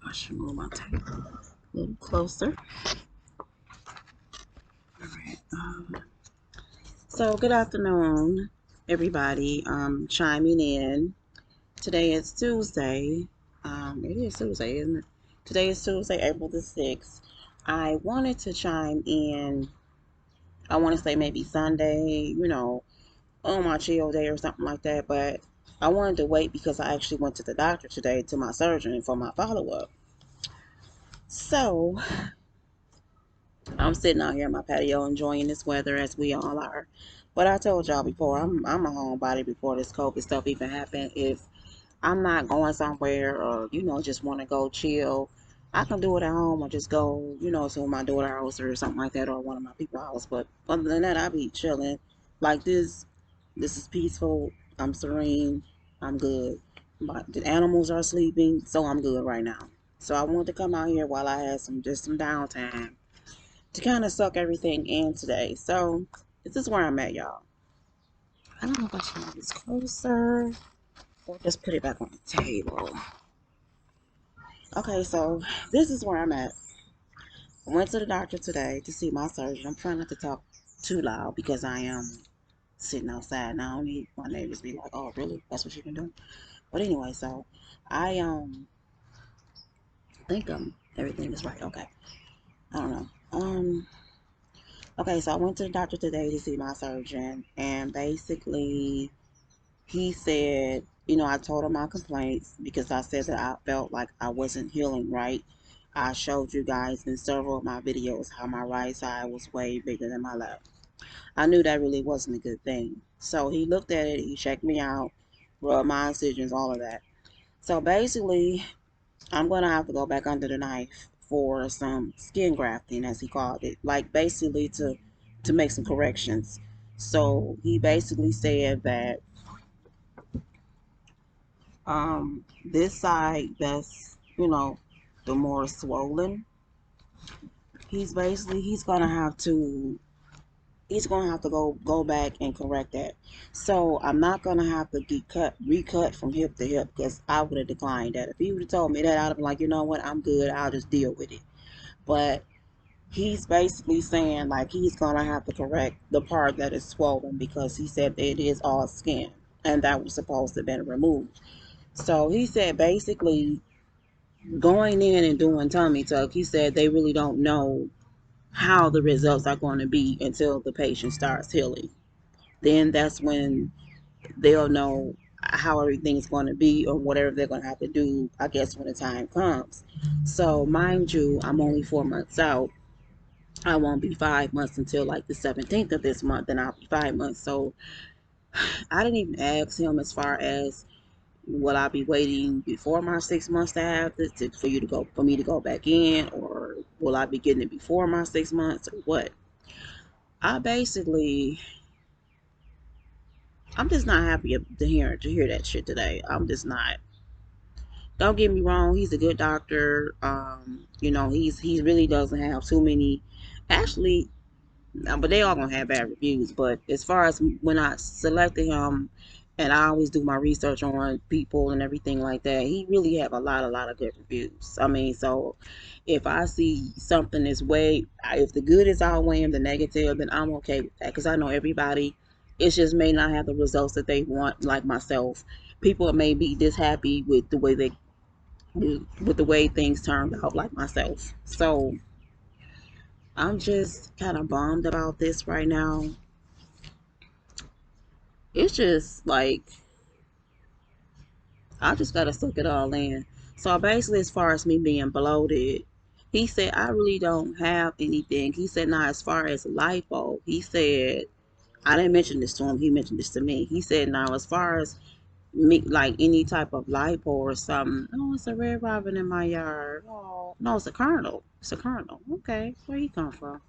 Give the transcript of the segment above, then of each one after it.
I should move my table a little closer. All right. So good afternoon, everybody. Chiming in. Today is Tuesday. It is Tuesday, isn't it? Today is Tuesday, April the 6th. I wanted to chime in. I want to say maybe Sunday, on my chill day or something like that. But I wanted to wait because I actually went to the doctor today, to my surgeon, for my follow up. So I'm sitting out here in my patio enjoying this weather as we all are. But I told y'all before, I'm a homebody before this COVID stuff even happened. If I'm not going somewhere or, just want to go chill, I can do it at home or just go, to my daughter's house or something like that or one of my people's house. But other than that, I be chilling. Like this. This is peaceful. I'm serene. I'm good. The animals are sleeping, so I'm good right now. So I wanted to come out here while I had some downtime to kind of suck everything in today. So this is where I'm at, y'all. I don't know if I should move this closer or just put it back on the table. Okay, so this is where I'm at. I went to the doctor today to see my surgeon. I'm trying not to talk too loud because I am sitting outside now. I don't need my neighbors to be like, "Oh, really? That's what you can do." But anyway, so I think everything is right. Okay, I don't know. Okay, so I went to the doctor today to see my surgeon, and basically he said, I told him my complaints because I said that I felt like I wasn't healing right. I showed you guys in several of my videos how my right side was way bigger than my left. I knew that really wasn't a good thing. So he looked at it, he checked me out, rubbed my incisions, all of that. So basically, I'm going to have to go back under the knife for some skin grafting, as he called it, like basically to make some corrections. So he basically said that this side that's the more swollen, he's gonna have to go back and correct that. So I'm not gonna have to get recut from hip to hip because I would have declined that. If he would have told me that, I'd have been like, you know what, I'm good, I'll just deal with it. But he's basically saying like he's gonna have to correct the part that is swollen because he said it is all skin and that was supposed to have been removed. So he said basically going in and doing tummy tuck, he said they really don't know how the results are going to be until the patient starts healing. Then that's when they'll know how everything's going to be or whatever they're going to have to do, I guess, when the time comes. So, mind you, I'm only 4 months out. I won't be 5 months until like the 17th of this month, and I'll be 5 months. So, I didn't even ask him as far as will I be waiting before my 6 months to have this for me to go back in, or will I be getting it before my 6 months, or what? I basically, I'm just not happy to hear that shit today. I'm just not. Don't get me wrong, he's a good doctor. He really doesn't have too many. Actually, but they all gonna have bad reviews. But as far as when I selected him, and I always do my research on people and everything like that, he really have a lot of good reviews. I mean, so if I see something is if the good is outweighing the negative, then I'm okay with that because I know everybody. It just may not have the results that they want, like myself. People may be just happy with the way things turned out, like myself. So I'm just kind of bummed about this right now. It's just like I just gotta suck it all in. So basically, as far as me being bloated, he said I really don't have anything. He said, now as far as lipo, he said I didn't mention this to him. He mentioned this to me. He said, now as far as me, like any type of lipo or something. Oh, it's a red robin in my yard. Oh, no, it's a kernel. It's a kernel. Okay, where he come from?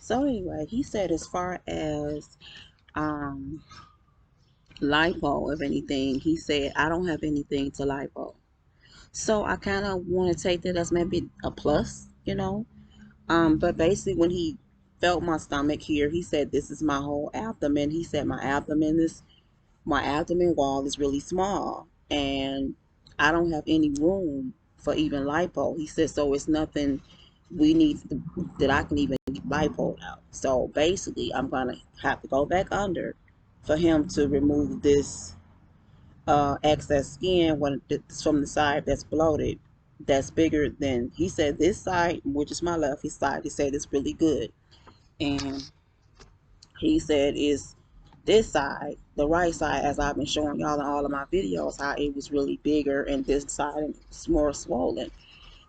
So anyway, he said as far as um lipo, if anything, he said I don't have anything to lipo. So I kind of want to take that as maybe a plus. But basically, when he felt my stomach here, he said this is my whole abdomen. He said my abdomen wall is really small. and I don't have any room for even lipo. He said, so it's nothing we need that I can even get lipo out. So basically, I'm gonna have to go back under for him to remove this excess skin when it's from the side that's bloated, that's bigger than, he said this side, which is my left, his side, he said it's really good. And he said is this side, the right side, as I've been showing y'all in all of my videos, how it was really bigger, and this side is more swollen.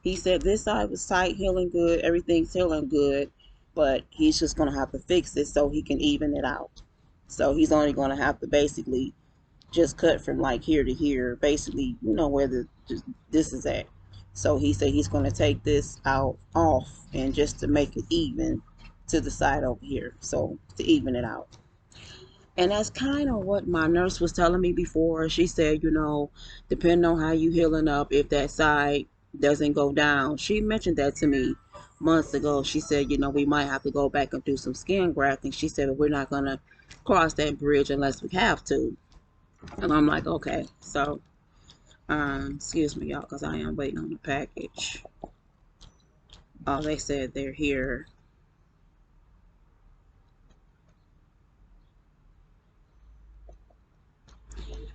He said this side was tight, healing good, everything's healing good, but he's just gonna have to fix it so he can even it out. So he's only gonna have to basically just cut from like here to here, basically, you know, where the just this is at. So he said he's gonna take this out off and just to make it even to the side over here, so to even it out. And that's kind of what my nurse was telling me before. She said, you know, depending on how you healing up, if that side doesn't go down. She mentioned that to me months ago. She said, you know, we might have to go back and do some skin grafting. She said, but we're not going to cross that bridge unless we have to. And I'm like, okay. So, excuse me, y'all, because I am waiting on the package. Oh, they said they're here.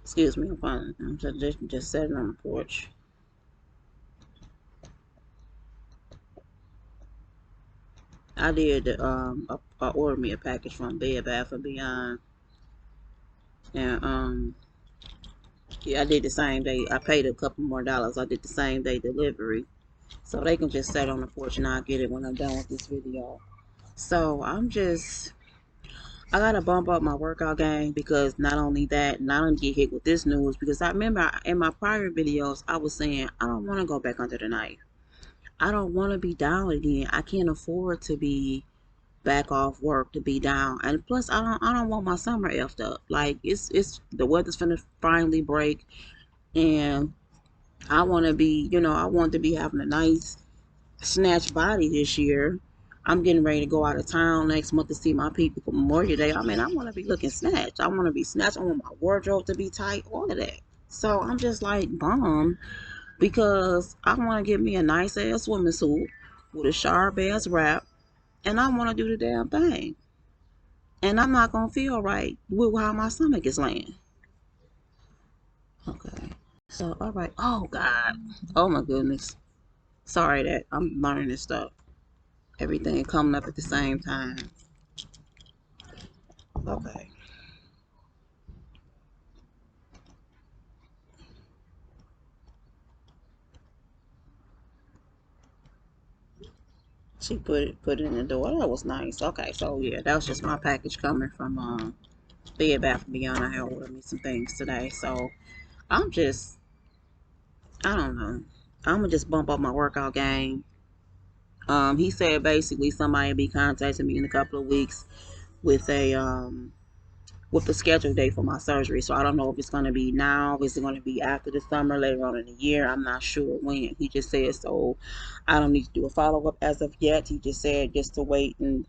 Excuse me, I'm just sitting on the porch. I did order me a package from Bed Bath and Beyond, and yeah, I did the same day. I paid a couple more dollars. I did the same day delivery, so they can just sit on the porch and I'll get it when I'm done with this video. So I gotta bump up my workout game, because not only that, not only get hit with this news, because I remember in my prior videos I was saying I don't want to go back under the knife. I don't want to be down again. I can't afford to be back off work to be down, and plus I don't want my summer effed up. Like it's the weather's finna finally break, and I want to be, you know, I want to be having a nice snatch body this year. I'm getting ready to go out of town next month to see my people for Memorial Day. I mean, I want to be looking snatched. I want to be snatched. I want my wardrobe to be tight, all of that. So I'm just like bummed, because I want to get me a nice ass swimming suit with a sharp ass wrap, and I want to do the damn thing. And I'm not gonna feel right with how my stomach is laying. Okay. So all right. Oh God. Oh my goodness. Sorry that I'm learning this stuff. Everything coming up at the same time. Okay. She put it in the door. That was nice. Okay, so yeah, that was just my package coming from Bed Bath and Beyond. I had ordered me some things today, so I'm just, I don't know. I'm gonna just bump up my workout game. He said basically somebody will be contacting me in a couple of weeks with a with the scheduled date for my surgery. So I don't know if it's going to be now, if it's going to be after the summer, later on in the year. I'm not sure when. He just said, so I don't need to do a follow-up as of yet. He just said just to wait, and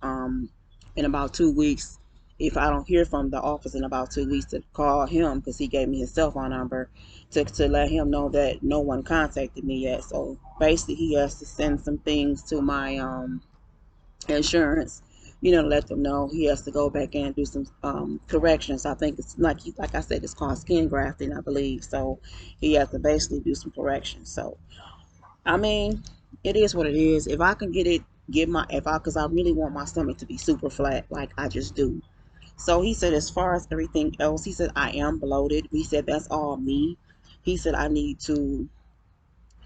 in about 2 weeks, if I don't hear from the office in about 2 weeks, to call him, because he gave me his cell phone number, to let him know that no one contacted me yet. So basically he has to send some things to my insurance, you know, to let them know he has to go back in and do some corrections. I think it's like I said, it's called skin grafting, I believe. So he has to basically do some corrections. So I mean, it is what it is. If I can get it, get my if I because I really want my stomach to be super flat, like I just do. So he said, as far as everything else, he said I am bloated. He said that's all me. He said I need to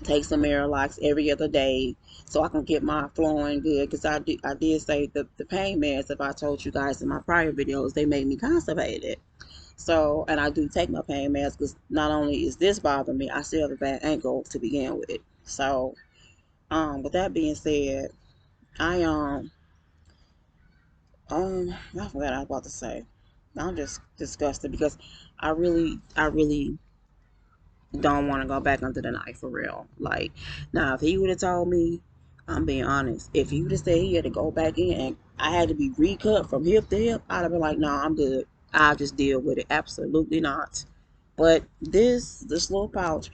take some Miralax every other day so I can get my flowing good, because I did say the pain meds, if I told you guys in my prior videos, they made me constipated. So, and I do take my pain meds, because not only is this bothering me, I still have a bad ankle to begin with. So with that being said, I I forgot what I was about to say. I'm just disgusted, because I really don't want to go back under the knife for real. Like, now if he would have told me, I'm being honest, if he would have said he had to go back in and I had to be recut from hip to hip, I'd have been like, no, I'm good. I'll just deal with it. Absolutely not. But this little pouch,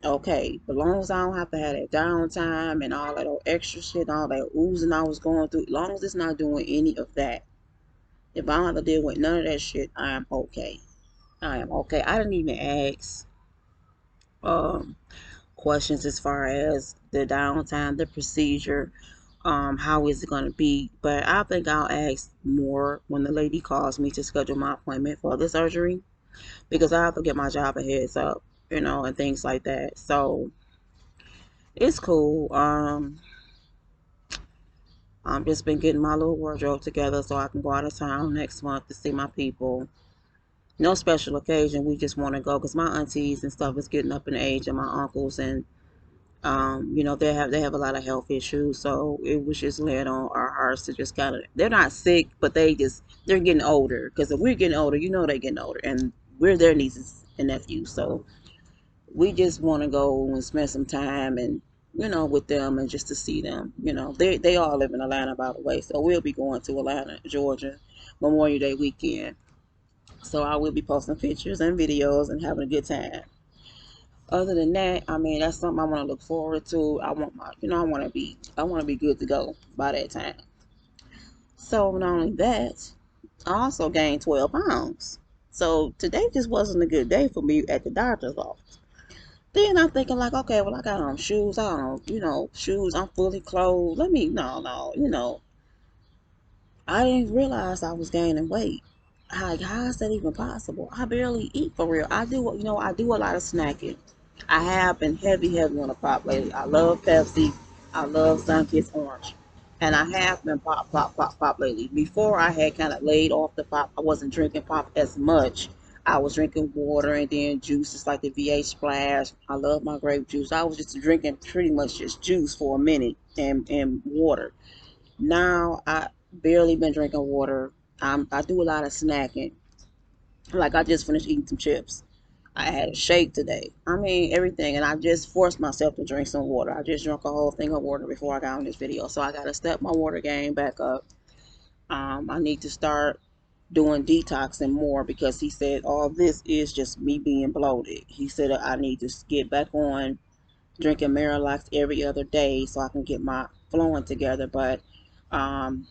okay, but long as I don't have to have that downtime and all that old extra shit, all that oozing I was going through, long as it's not doing any of that, if I don't have to deal with none of that shit, I am okay. I am okay. I didn't even ask um questions as far as the downtime, the procedure, how is it going to be. But I think I'll ask more when the lady calls me to schedule my appointment for the surgery, because I have to get my job a heads up, and things like that. So it's cool. I've just been getting my little wardrobe together so I can go out of town next month to see my people. No special occasion. We just want to go because my aunties and stuff is getting up in age, and my uncles, and they have a lot of health issues. So it was just laid on our hearts to just kind of, they're not sick, but they're getting older. Because if we're getting older, they're getting older, and we're their nieces and nephews. So we just want to go and spend some time and with them, and just to see them. They all live in Atlanta, by the way, so we'll be going to Atlanta, Georgia, Memorial Day weekend. So I will be posting pictures and videos and having a good time. Other than that, I mean, that's something I want to look forward to. I want my, I want to be good to go by that time. So not only that, I also gained 12 pounds. So today just wasn't a good day for me at the doctor's office. Then I'm thinking like, okay, well, I got on shoes, I got on, shoes, I'm fully clothed. No, I didn't realize I was gaining weight. Like, how is that even possible? I barely eat for real. I do a lot of snacking. I have been heavy, heavy on the pop lately. I love Pepsi. I love Sunkist Orange. And I have been pop, pop, pop, pop lately. Before I had kind of laid off the pop. I wasn't drinking pop as much. I was drinking water and then juices like the VA Splash. I love my grape juice. I was just drinking pretty much just juice for a minute and water. Now I barely been drinking water. I do a lot of snacking. Like I just finished eating some chips. I had a shake today. I mean everything, and I just forced myself to drink some water. I just drank a whole thing of water before I got on this video, so I gotta step my water game back up. I need to start doing detoxing more because he said all this is just me being bloated. He said I need to get back on drinking Marilax every other day so I can get my flowing together. But um,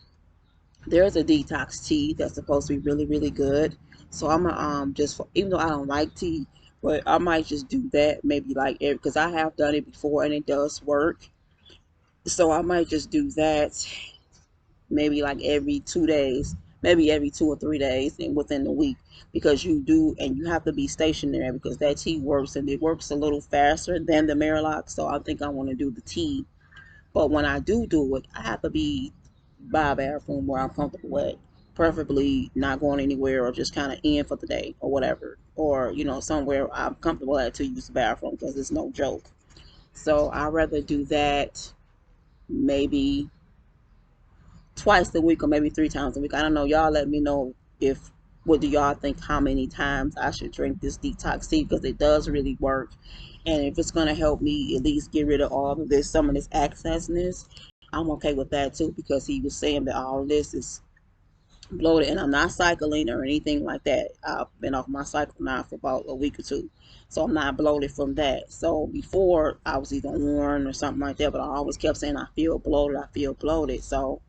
there's a detox tea that's supposed to be really, really good. So I'm gonna just even though I don't like tea, but I might just do that maybe like because I have done it before and it does work. So I might just do that maybe like every 2 days, maybe every 2 or 3 days, and within the week, because you have to be stationary because that tea works and it works a little faster than the Marilock. So I think I want to do the tea, but when I do it, I have to be by a bathroom where I'm comfortable at, preferably not going anywhere or just kind of in for the day or whatever, or somewhere I'm comfortable at to use the bathroom because it's no joke. So I'd rather do that maybe twice a week or maybe 3 times a week. I don't know. Y'all let me know if what do y'all think, how many times I should drink this detox tea, because it does really work. And if it's gonna help me at least get rid of all of this, some of this excessness, I'm okay with that too, because he was saying that all of this is bloated, and I'm not cycling or anything like that. I've been off my cycle now for about a week or two, so I'm not bloated from that. So before I was either worn or something like that, but I always kept saying I feel bloated, I feel bloated. So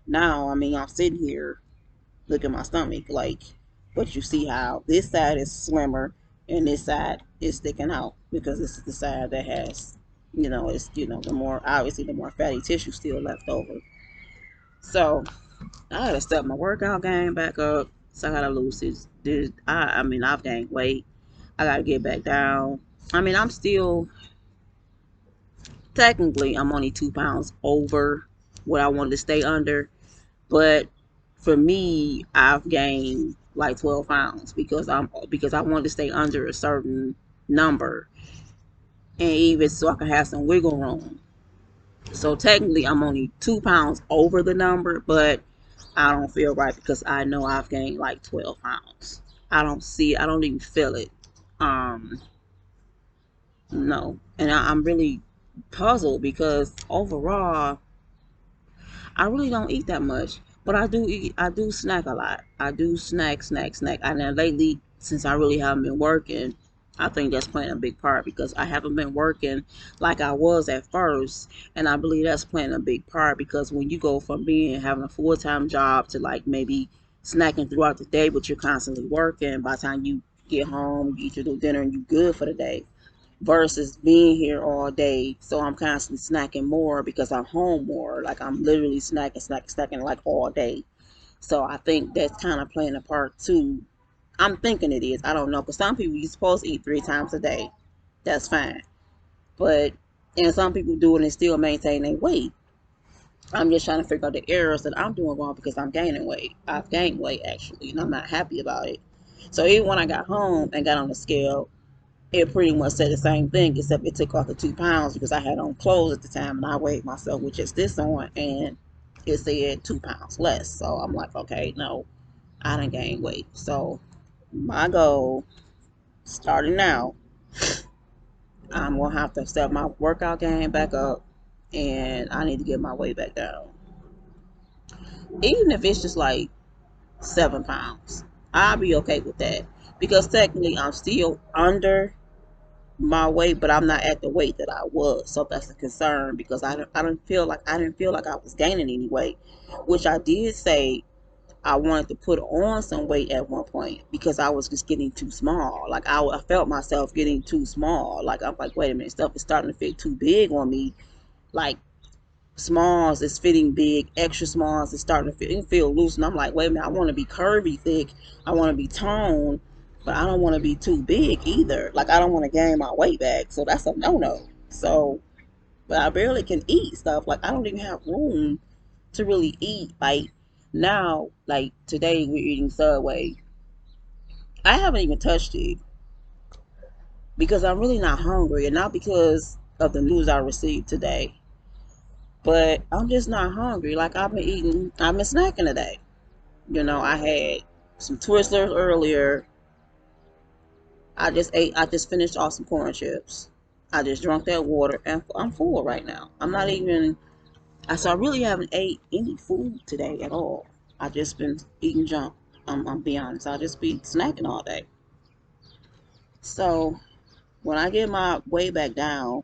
now, I mean, I'm sitting here looking at my stomach like, but you see how this side is slimmer and this side is sticking out because this is the side that has, it's the more obviously the more fatty tissue still left over. So I gotta step my workout game back up. So I gotta lose this. I mean, I've gained weight. I gotta get back down. I mean, I'm still technically I'm only 2 pounds over what I wanted to stay under, but for me, I've gained like 12 pounds because I wanted to stay under a certain number, and even so I can have some wiggle room. So technically, I'm only 2 pounds over the number, but I don't feel right because I know I've gained like 12 pounds. I don't even feel it. Um, no. And I'm really puzzled because overall, I really don't eat that much. But I do snack a lot. I do snack. I know lately, since I really haven't been working, I think that's playing a big part because I haven't been working like I was at first, and I believe that's playing a big part because when you go from being having a full-time job to like maybe snacking throughout the day, but you're constantly working, by the time you get home, you eat your little dinner, and you good for the day, versus being here all day. So I'm constantly snacking more because I'm home more. Like I'm literally snacking like all day. So I think that's kind of playing a part too. I'm thinking it is. I don't know. Because some people, you're supposed to eat 3 times a day. That's fine. But, and some people do it and still maintain their weight. I'm just trying to figure out the errors that I'm doing wrong because I'm gaining weight. I've gained weight actually, and I'm not happy about it. So even when I got home and got on the scale, it pretty much said the same thing, except it took off the 2 pounds because I had on clothes at the time and I weighed myself with just this on, and it said 2 pounds less. So I'm like, okay, no, I done gained weight. So my goal starting now, I'm gonna have to step my workout game back up, and I need to get my weight back down. Even if it's just like 7 pounds, I'll be okay with that because technically I'm still under my weight, but I'm not at the weight that I was. So that's a concern because I didn't feel like I was gaining any weight, which I did say I wanted to put on some weight at one point because I was just getting too small. Like I felt myself getting too small. Like I'm like, wait a minute, stuff is starting to fit too big on me. Like smalls is fitting big, extra smalls is starting to feel loose. And I'm like, wait a minute, I want to be curvy thick. I want to be toned, but I don't want to be too big either. Like I don't want to gain my weight back. So that's a no-no. So, but I barely can eat stuff. Like I don't even have room to really eat. Like now, like today we're eating Subway. I haven't even touched it because I'm really not hungry, and not because of the news I received today. But I'm just not hungry. Like I've been snacking today. I had some Twizzlers earlier. I just finished off some corn chips. I just drank that water, and I'm full right now. I'm not even, so I really haven't ate any food today at all. I just been eating junk. I'm be honest. I just be snacking all day. So when I get my way back down,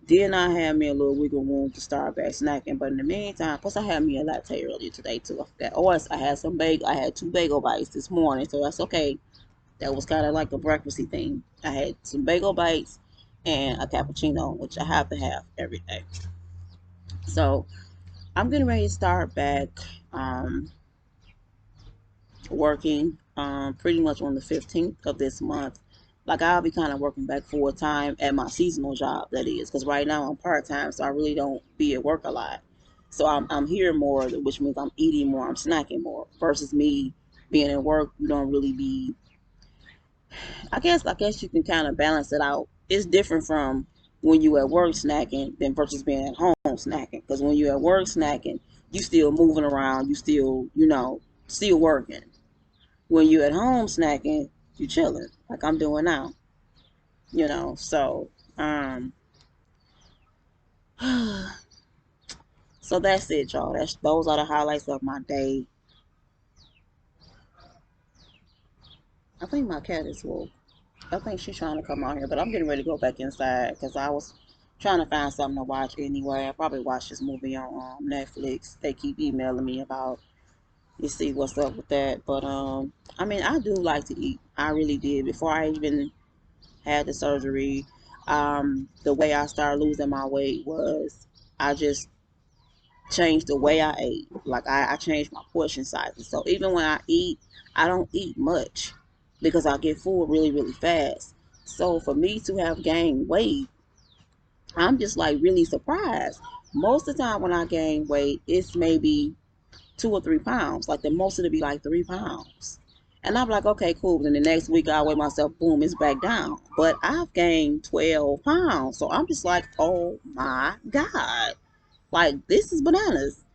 did not have me a little wiggle room to start back snacking. But in the meantime, plus I had me a latte earlier today too. I forgot. Oh, I had some bagel. I had 2 bagel bites this morning, so that's okay. That was kind of like a breakfasty thing. I had some bagel bites and a cappuccino, which I have to have every day. So I'm getting ready to start back um, working pretty much on the 15th of this month. Like I'll be kind of working back full time at my seasonal job, that is, because right now I'm part time, so I really don't be at work a lot. So I'm here more, which means I'm eating more, I'm snacking more, versus me being at work. You don't really be. I guess you can kind of balance it out. It's different from when you at work snacking than versus being at home snacking. Because when you at work snacking, you still moving around, you still still working. When you at home snacking, you chilling like I'm doing now. So um, so that's it, y'all. Those are the highlights of my day. I think my cat is woke. I think she's trying to come out here, but I'm getting ready to go back inside because I was trying to find something to watch anyway. I probably watch this movie on Netflix. They keep emailing me about you see what's up with that. But I mean, I do like to eat. I really did before I even had the surgery. The way I started losing my weight was I just changed the way I ate. Like I changed my portion sizes. So even when I eat, I don't eat much because I get full really, really fast. So for me to have gained weight, I'm just like really surprised. Most of the time when I gain weight, it's maybe 2 or 3 pounds. Like the most it'll be like 3 pounds. And I'm like, okay, cool. Then the next week I weigh myself, boom, it's back down. But I've gained 12 pounds. So I'm just like, oh my God. Like this is bananas.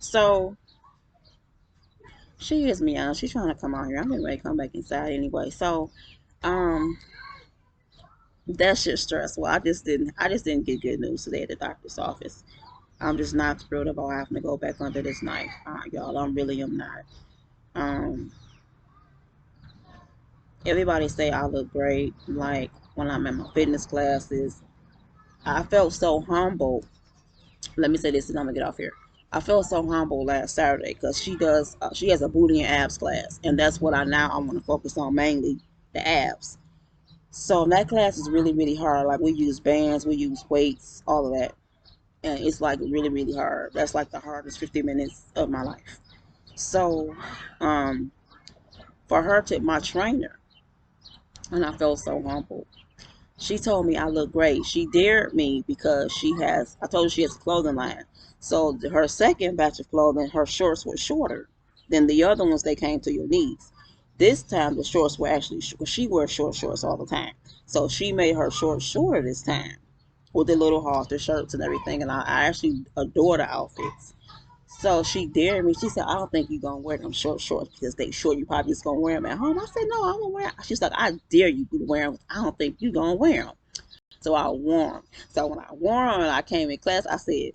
So she is meow. She's trying to come out here. I'm getting ready to come back inside anyway. So, um, that's just stressful. I just didn't get good news today at the doctor's office. I'm just not thrilled about having to go back under this knife, y'all. I really am not. Um, Everybody say I look great. Like when I'm in my fitness classes, I felt so humble. Let me say this and I'm gonna get off here. I felt so humble last Saturday because she has a booty and abs class, and that's what I want to focus on mainly, the abs. So that class is really hard. Like we use bands, we use weights, all of that, and it's like really hard. That's like the hardest 50 minutes of my life. So, um, for her to my trainer, and I felt so humble. She told me I look great. She dared me because I told her she has a clothing line. So her second batch of clothing, her shorts were shorter than the other ones. They came to your knees. This time the shorts were actually short. She wears short shorts all the time. So she made her shorts shorter this time with the little halter shirts and everything. And I actually adore the outfits. So she dared me. She said, I don't think you're going to wear them short shorts because they short. You probably just going to wear them at home. I said, no, I'm going to wear them. She's like, I dare you to wear them. I don't think you're going to wear them. So I wore them. So when I wore them and I came in class, I said,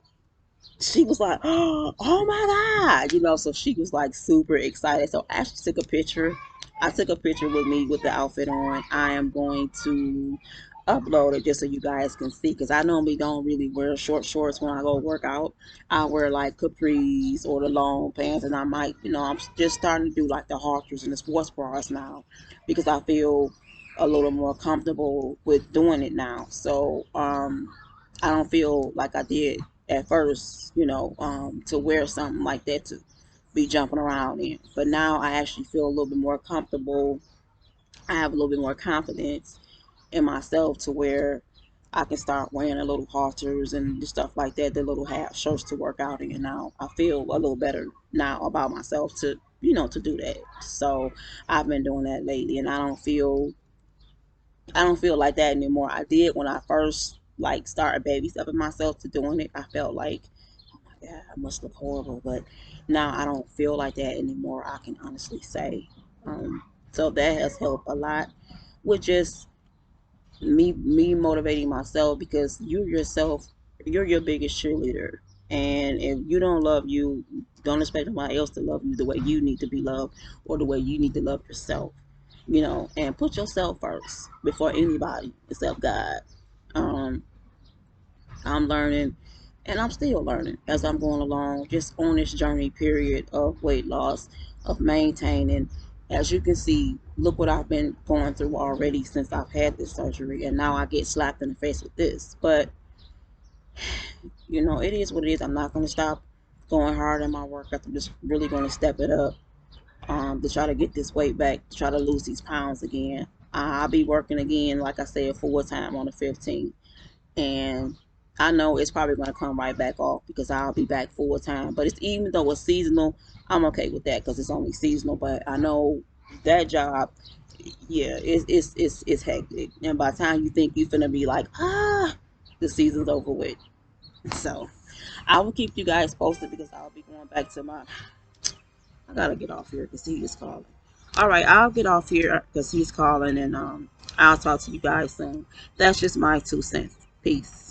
she was like, oh my God, so she was like super excited. So I actually took a picture. I took a picture with me with the outfit on. I am going to upload it just so you guys can see because I normally don't really wear short shorts when I go work out. I wear like capris or the long pants, and I might, I'm just starting to do like the halters and the sports bras now because I feel a little more comfortable with doing it now. So I don't feel like I did at first, to wear something like that to be jumping around in. But now I actually feel a little bit more comfortable. I have a little bit more confidence in myself to where I can start wearing the little halters and stuff like that, the little half shirts to work out in. Now I feel a little better now about myself to, to do that. So I've been doing that lately, and I don't feel like that anymore. I did when I first like started baby stepping myself to doing it. I felt like, yeah, I must look horrible, but now I don't feel like that anymore. I can honestly say, so that has helped a lot with just me motivating myself because you're your biggest cheerleader, and if you don't love you, don't expect nobody else to love you the way you need to be loved or the way you need to love yourself. And put yourself first before anybody except God. Um, I'm learning, and I'm still learning as I'm going along, just on this journey period of weight loss, of maintaining. As you can see, look what I've been going through already since I've had this surgery, and now I get slapped in the face with this. But, it is what it is. I'm not going to stop going hard in my workouts. I'm just really going to step it up to try to get this weight back, to try to lose these pounds again. I'll be working again, like I said, full time on the 15th, and I know it's probably going to come right back off because I'll be back full time. But it's even though it's seasonal, I'm okay with that because it's only seasonal. But I know that job, yeah, it's hectic, and by the time you think you're gonna be like, the season's over with. So I will keep you guys posted because I'll be going back to my. I gotta get off here because he is calling. All right, I'll get off here because he's calling, and I'll talk to you guys soon. That's just my 2 cents. Peace.